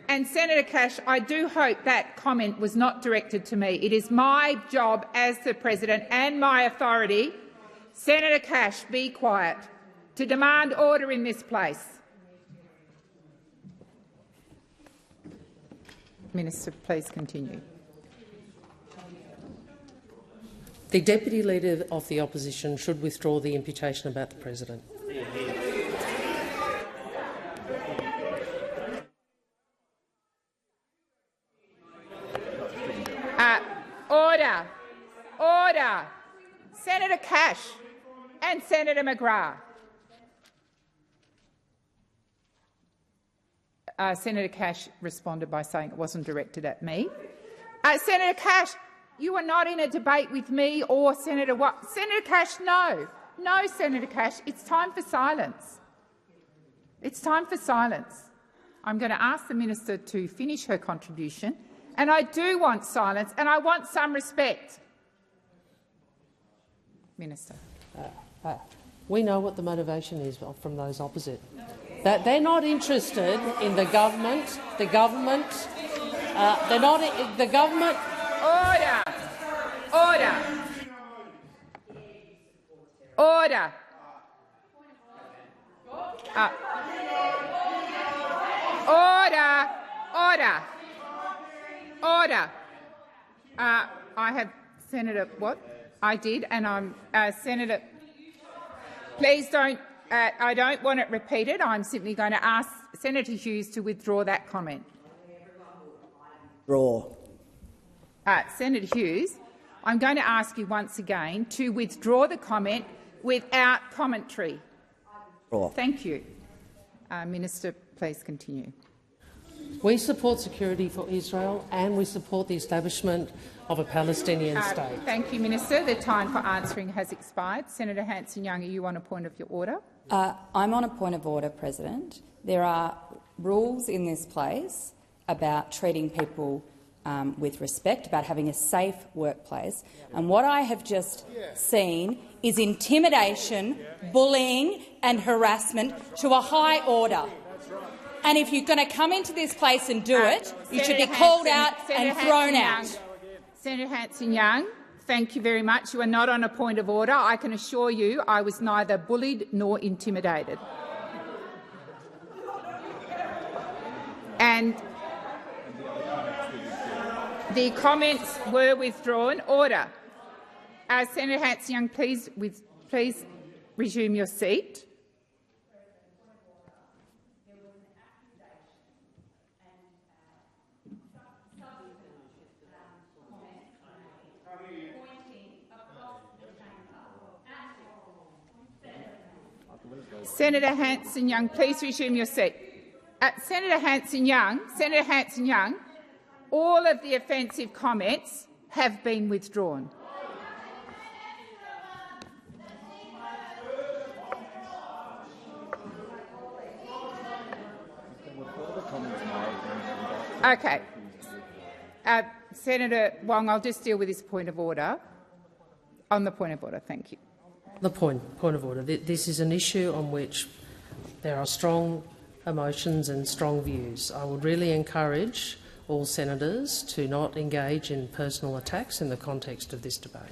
And Senator Cash, I do hope that comment was not directed to me. It is my job as the President and my authority, Senator Cash, be quiet, to demand order in this place. Minister, please continue. The Deputy Leader of the Opposition should withdraw the imputation about the President. Order. Senator Cash and Senator McGrath. Senator Cash responded by saying it wasn't directed at me. Senator Cash, you are not in a debate with me or Senator Watt. Senator Cash, no. No, Senator Cash. It's time for silence. It's time for silence. I'm going to ask the minister to finish her contribution, and I do want silence, and I want some respect. Minister. We know what the motivation is from those opposite. That they're not interested in the government. They're not. The government. Order. I have Senator what? I did, and I'm Senator. Please don't. I don't want it repeated. I'm simply going to ask Senator Hughes to withdraw that comment. Senator Hughes, I'm going to ask you once again to withdraw the comment without commentary. Thank you. Minister, please continue. We support security for Israel and we support the establishment of a Palestinian state. Thank you, Minister. The time for answering has expired. Senator Hanson-Young, are you on a point of your order? I'm on a point of order, President. There are rules in this place about treating people with respect, about having a safe workplace. And what I have just seen is intimidation, bullying and harassment to a high order. And if you're going to come into this place and do it, you should be called out and thrown out. Senator Hanson-Young, thank you very much. You are not on a point of order. I can assure you I was neither bullied nor intimidated. And the comments were withdrawn. Order. Senator Hanson-Young, please resume your seat. Senator Hanson-Young, please resume your seat. Senator Hanson-Young, all of the offensive comments have been withdrawn. Okay. Senator Wong, I'll just deal with this point of order. On the point of order, thank you. The point of order. This is an issue on which there are strong emotions and strong views. I would really encourage all senators to not engage in personal attacks in the context of this debate.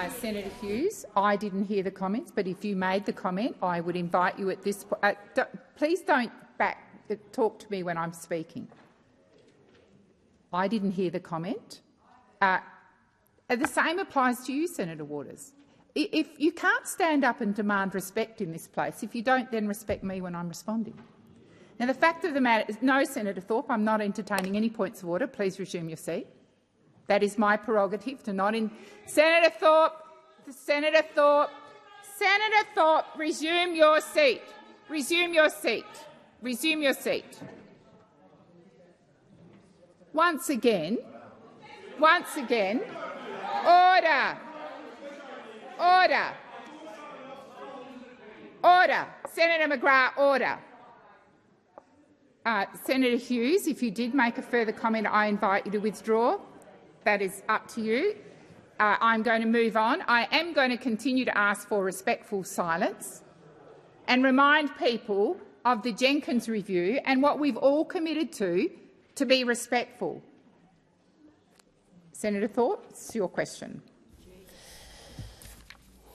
Senator Hughes, I didn't hear the comments, but if you made the comment, I would invite you at this point. Please don't talk to me when I'm speaking. I didn't hear the comment. The same applies to you, Senator Waters. If you can't stand up and demand respect in this place, if you don't, then respect me when I'm responding. Now, the fact of the matter is, no, Senator Thorpe, I'm not entertaining any points of order. Please resume your seat. That is my prerogative to not. Senator Thorpe, resume your seat. Resume your seat. Resume your seat. Once again, order. Order. Senator McGrath, order. Senator Hughes, if you did make a further comment, I invite you to withdraw. That is up to you. I'm going to move on. I am going to continue to ask for respectful silence and remind people of the Jenkins review and what we've all committed to be respectful. Senator Thorpe, it's your question.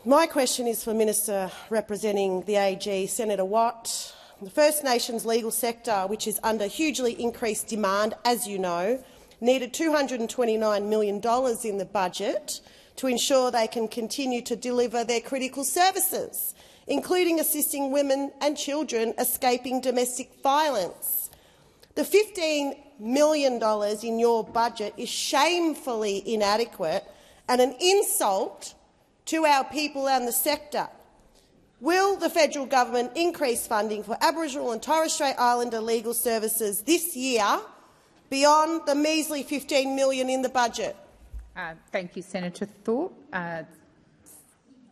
My question is for Minister representing the AG, Senator Watt. The First Nations legal sector, which is under hugely increased demand, as you know, needed $229 million in the budget to ensure they can continue to deliver their critical services, including assisting women and children escaping domestic violence. The $15 million in your budget is shamefully inadequate and an insult to our people and the sector. Will the federal government increase funding for Aboriginal and Torres Strait Islander legal services this year beyond the measly $15 million in the budget? Thank you, Senator Thorpe.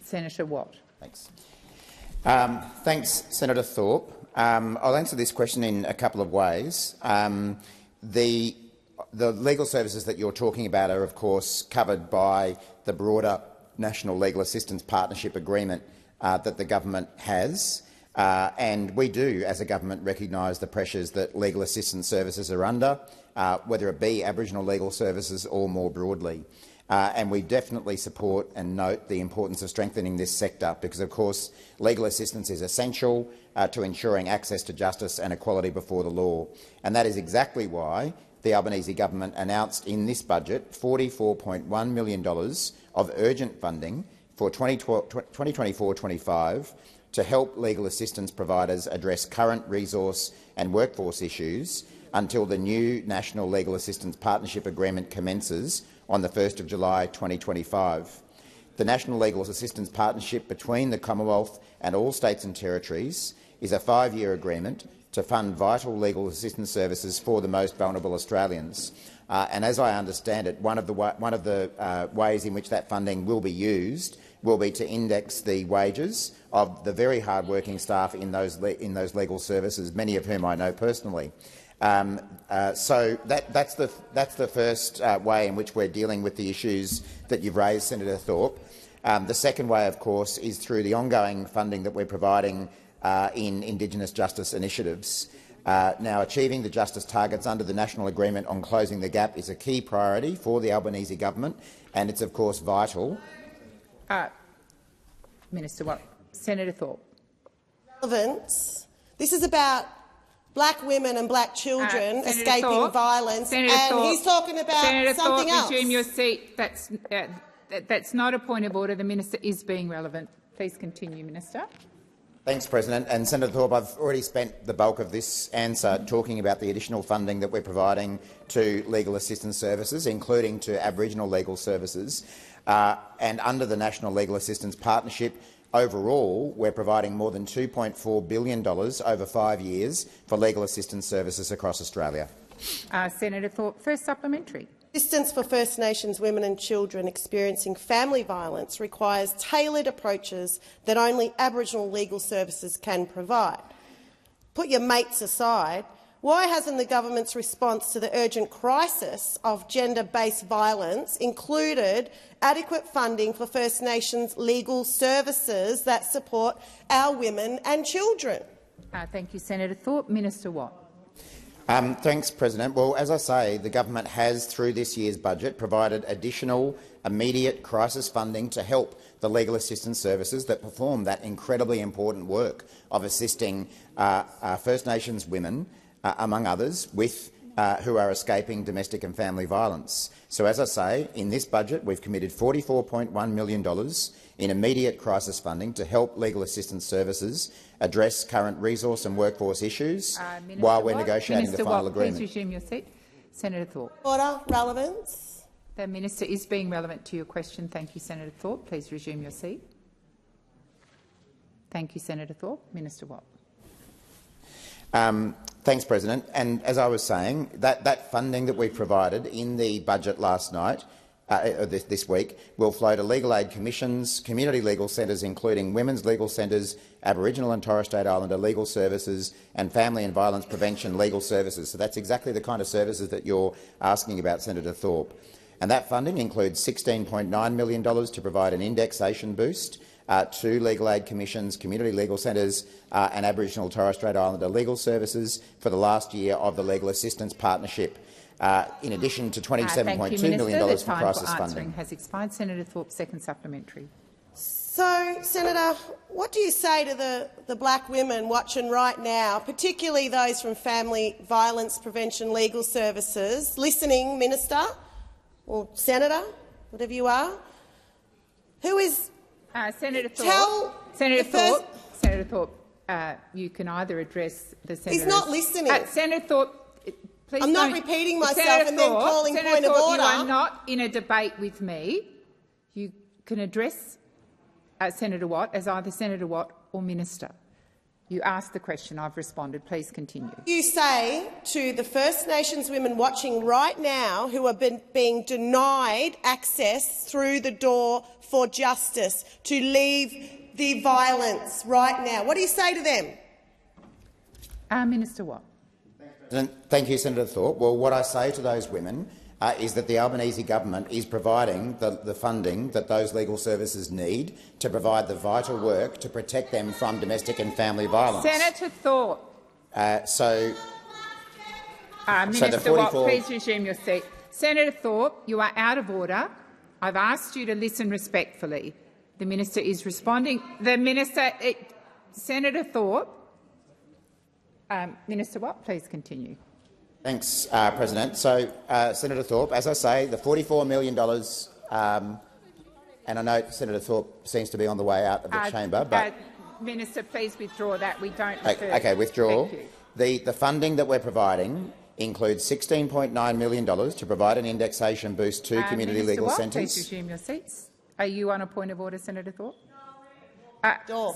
Senator Watt. Thanks. Thanks, Senator Thorpe. I'll answer this question in a couple of ways. The legal services that you're talking about are, of course, covered by the broader National Legal Assistance Partnership Agreement that the government has. And we do, as a government, recognise the pressures that legal assistance services are under, whether it be Aboriginal legal services or more broadly. And we definitely support and note the importance of strengthening this sector because, of course, legal assistance is essential to ensuring access to justice and equality before the law. And that is exactly why the Albanese government announced in this budget $44.1 million of urgent funding for 2024-25 to help legal assistance providers address current resource and workforce issues until the new National Legal Assistance Partnership Agreement commences on the 1st of July 2025. The National Legal Assistance Partnership between the Commonwealth and all states and territories is a 5-year agreement to fund vital legal assistance services for the most vulnerable Australians. And as I understand it, one of the ways in which that funding will be used will be to index the wages of the very hard-working staff in those legal services, many of whom I know personally. So that's the first way in which we're dealing with the issues that you've raised, Senator Thorpe. The second way, of course, is through the ongoing funding that we're providing in Indigenous justice initiatives. Now, achieving the justice targets under the National Agreement on Closing the Gap is a key priority for the Albanese government, and it's of course vital. Minister Watt. Senator Thorpe. Relevance. This is about black women and black children escaping Thorpe. violence, Senator and Thorpe. he's talking about Senator something Thorpe, else. resume your seat. That's not a point of order. The minister is being relevant. Please continue, Minister. Thanks, President. And Senator Thorpe, I've already spent the bulk of this answer talking about the additional funding that we're providing to legal assistance services, including to Aboriginal legal services. And under the National Legal Assistance Partnership, overall, we're providing more than $2.4 billion over 5 years for legal assistance services across Australia. Senator Thorpe, first supplementary. Assistance for First Nations women and children experiencing family violence requires tailored approaches that only Aboriginal legal services can provide. Put your mates aside. Why hasn't the government's response to the urgent crisis of gender-based violence included adequate funding for First Nations legal services that support our women and children? Thank you, Senator Thorpe. Minister Watt. Thanks, President. Well, as I say, the government has, through this year's budget, provided additional immediate crisis funding to help the legal assistance services that perform that incredibly important work of assisting First Nations women, among others, who are escaping domestic and family violence. So, as I say, in this budget we've committed $44.1 million in immediate crisis funding to help legal assistance services address current resource and workforce issues while we're negotiating the final agreement. Please resume your seat. Senator Thorpe. Order. Relevance. The minister is being relevant to your question. Thank you, Senator Thorpe. Please resume your seat. Thank you, Senator Thorpe. Minister Watt. Thanks, President. And as I was saying, that funding that we provided in the budget last night this week will flow to legal aid commissions, community legal centres including women's legal centres, Aboriginal and Torres Strait Islander legal services and family and violence prevention legal services. So that's exactly the kind of services that you're asking about, Senator Thorpe. And that funding includes $16.9 million to provide an indexation boost to legal aid commissions, community legal centres and Aboriginal Torres Strait Islander legal services for the last year of the Legal Assistance Partnership, in addition to $27.2 million for crisis funding. Has expired. Senator Thorpe, second supplementary. So, Senator, what do you say to the black women watching right now, particularly those from Family Violence Prevention Legal Services, listening, Minister or Senator, whatever you are, who is— Senator Thorpe, Senator Thorpe, you can either address the senator— He's not listening. Senator Thorpe, please I'm not repeating myself and then calling point of order. You are not in a debate with me. You can address Senator Watt as either Senator Watt or Minister. You asked the question. I've responded. Please continue. You say to the First Nations women watching right now who are being denied access through the door for justice to leave the violence right now. What do you say to them? Minister Watt. Thank you, Senator Thorpe. Well, what I say to those women is that the Albanese government is providing the funding that those legal services need to provide the vital work to protect them from domestic and family violence. Senator Thorpe. Minister Watt, please resume your seat. Senator Thorpe, you are out of order. I've asked you to listen respectfully. The minister is responding. The minister, Senator Thorpe. Minister Watt, please continue. Thanks, President. So, Senator Thorpe, as I say, the $44 million, and I know Senator Thorpe seems to be on the way out of the chamber, but Minister, please withdraw that. We don't. Okay, withdraw. The funding that we're providing includes $16.9 million to provide an indexation boost to community legal centres. Please resume your seats. Are you on a point of order, Senator Thorpe?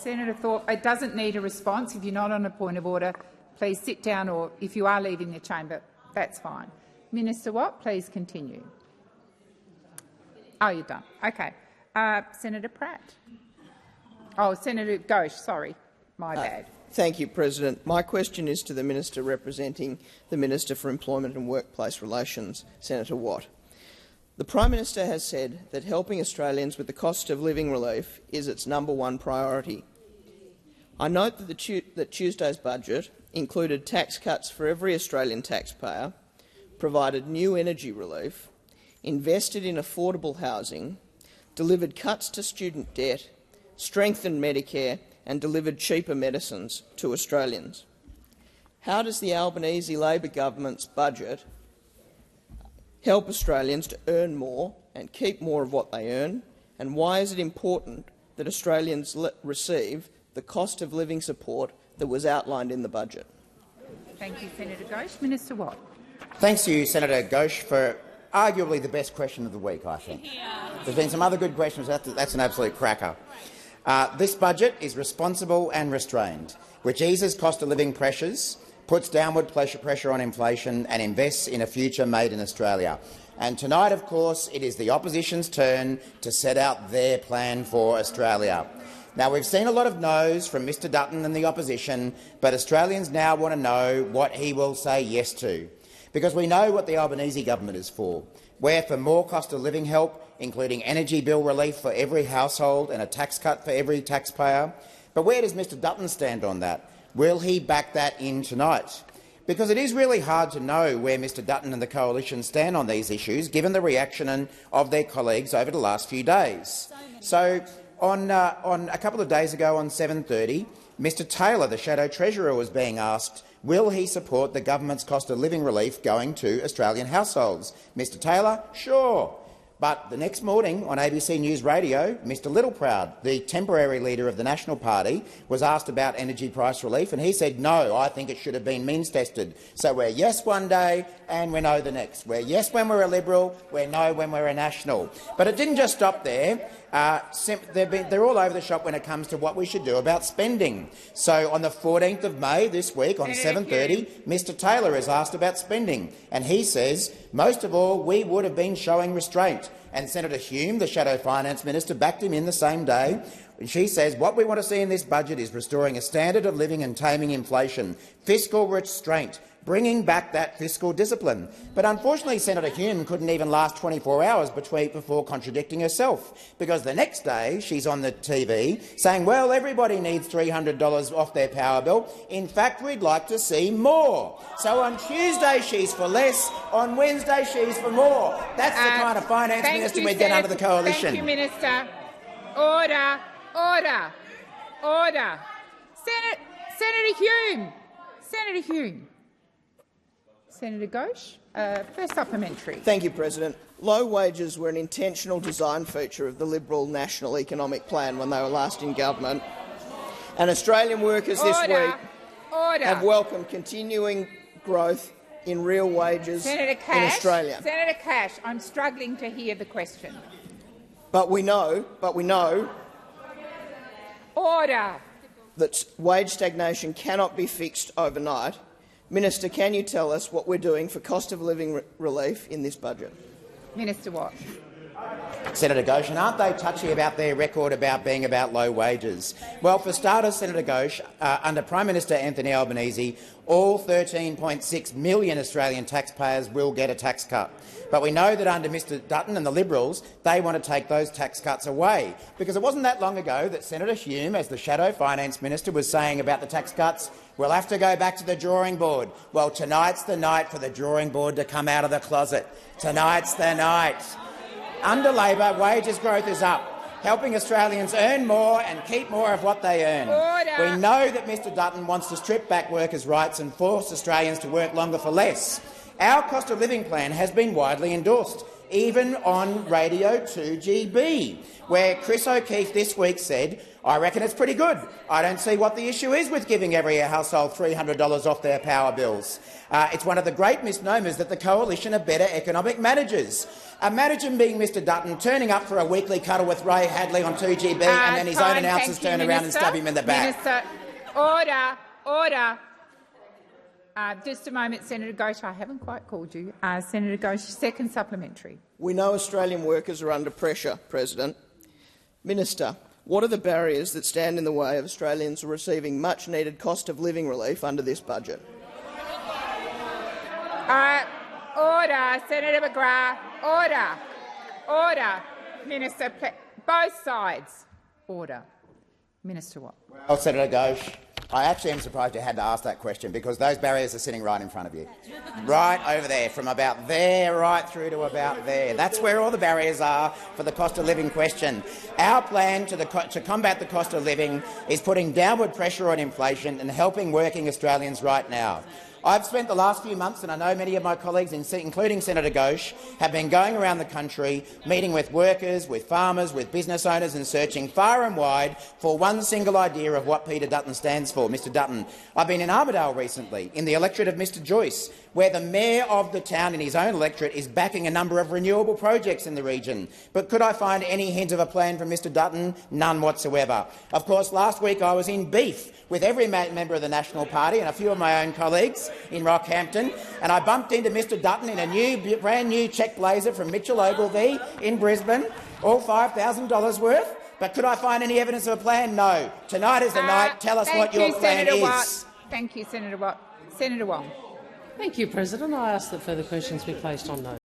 Senator Thorpe, it doesn't need a response. If you're not on a point of order, please sit down, or if you are leaving the chamber, that's fine. Minister Watt, please continue. Oh, you're done. Okay. Senator Pratt. Oh, Senator Ghosh, sorry. My bad. Thank you, President. My question is to the Minister representing the Minister for Employment and Workplace Relations, Senator Watt. The Prime Minister has said that helping Australians with the cost of living relief is its #1 priority. I note that Tuesday's budget included tax cuts for every Australian taxpayer, provided new energy relief, invested in affordable housing, delivered cuts to student debt, strengthened Medicare and delivered cheaper medicines to Australians. How does the Albanese Labor government's budget help Australians to earn more and keep more of what they earn, and why is it important that Australians receive the cost of living support that was outlined in the budget? Thank you, Senator Ghosh. Minister Watt. Thanks to you, Senator Ghosh, for arguably the best question of the week, I think. There's been some other good questions. That's an absolute cracker. This budget is responsible and restrained, which eases cost of living pressures, puts downward pressure on inflation and invests in a future made in Australia. And tonight, of course, it is the opposition's turn to set out their plan for Australia. Now, we've seen a lot of no's from Mr Dutton and the opposition, but Australians now want to know what he will say yes to, because we know what the Albanese government is for. We're for more cost of living help, including energy bill relief for every household and a tax cut for every taxpayer. But where does Mr Dutton stand on that? Will he back that in tonight? Because it is really hard to know where Mr Dutton and the coalition stand on these issues, given the reaction of their colleagues over the last few days. So on a couple of days ago on 7:30, Mr Taylor, the Shadow Treasurer, was being asked, will he support the government's cost of living relief going to Australian households? Mr Taylor, sure. But the next morning on ABC News Radio, Mr Littleproud, the temporary leader of the National Party, was asked about energy price relief, and he said, no, I think it should have been means-tested. So we're yes one day and we're no the next. We're yes when we're a Liberal, we're no when we're a National. But it didn't just stop there. They're all over the shop when it comes to what we should do about spending. So on the 14th of May this week, on 7:30, Mr Taylor is asked about spending, and he says, most of all, we would have been showing restraint. and Senator Hume, the Shadow Finance Minister, backed him in the same day. And she says what we want to see in this budget is restoring a standard of living and taming inflation, fiscal restraint, bringing back that fiscal discipline. But unfortunately, Senator Hume couldn't even last 24 hours before contradicting herself, because the next day she's on the TV saying, well, everybody needs $300 off their power bill. In fact, we'd like to see more. So on Tuesday she's for less, on Wednesday she's for more. That's the kind of finance minister we get under the coalition. Thank you, Minister. Order. Order. Order. Senator Hume. Senator Hume. Senator Ghosh, first supplementary. Thank you, President. Low wages were an intentional design feature of the Liberal National Economic Plan when they were last in government. And Australian workers this week have welcomed continuing growth in real wages in Australia. Senator Cash, I'm struggling to hear the question. But we know that wage stagnation cannot be fixed overnight. Minister, can you tell us what we're doing for cost of living relief in this budget? Minister Watt. Senator Ghosh, and aren't they touchy about their record about being about low wages? Well, for starters, Senator Ghosh, under Prime Minister Anthony Albanese, all 13.6 million Australian taxpayers will get a tax cut. But we know that under Mr Dutton and the Liberals, they want to take those tax cuts away, because it wasn't that long ago that Senator Hume, as the Shadow Finance Minister, was saying about the tax cuts, we'll have to go back to the drawing board. Well, tonight's the night for the drawing board to come out of the closet. Tonight's the night. Under Labor, wages growth is up, helping Australians earn more and keep more of what they earn. Order. We know that Mr Dutton wants to strip back workers' rights and force Australians to work longer for less. Our cost of living plan has been widely endorsed, even on Radio 2GB, where Chris O'Keefe this week said, I reckon it's pretty good. I don't see what the issue is with giving every household $300 off their power bills. It's one of the great misnomers that the coalition are better economic managers. Imagine being Mr Dutton turning up for a weekly cuddle with Ray Hadley on 2GB and then his own announcers turn around and stab him in the back. Minister, order, order. Just a moment, Senator Ghosh. I haven't quite called you. Senator Ghosh, second supplementary. We know Australian workers are under pressure, President. Minister, what are the barriers that stand in the way of Australians receiving much-needed cost of living relief under this budget? Order, Senator McGrath. Order. Order. Minister, both sides. Order. Minister Watt. Well, Senator Ghosh, I actually am surprised you had to ask that question, because those barriers are sitting right in front of you. Right over there, from about there right through to about there. That's where all the barriers are for the cost of living question. Our plan to combat the cost of living is putting downward pressure on inflation and helping working Australians right now. I've spent the last few months, and I know many of my colleagues, including Senator Ghosh, have been going around the country, meeting with workers, with farmers, with business owners, and searching far and wide for one single idea of what Peter Dutton stands for. Mr Dutton, I've been in Armidale recently, in the electorate of Mr Joyce, where the mayor of the town in his own electorate is backing a number of renewable projects in the region. But could I find any hint of a plan from Mr Dutton? None whatsoever. Of course, last week I was in beef with every member of the National Party and a few of my own colleagues in Rockhampton, and I bumped into Mr Dutton in a brand-new check blazer from Mitchell Ogilvie in Brisbane, all $5,000 worth. But could I find any evidence of a plan? No. Tonight is the night. Tell us what your plan is. Thank you, Senator Watt. Senator Wong. Thank you, President. I ask that further questions be placed on notice.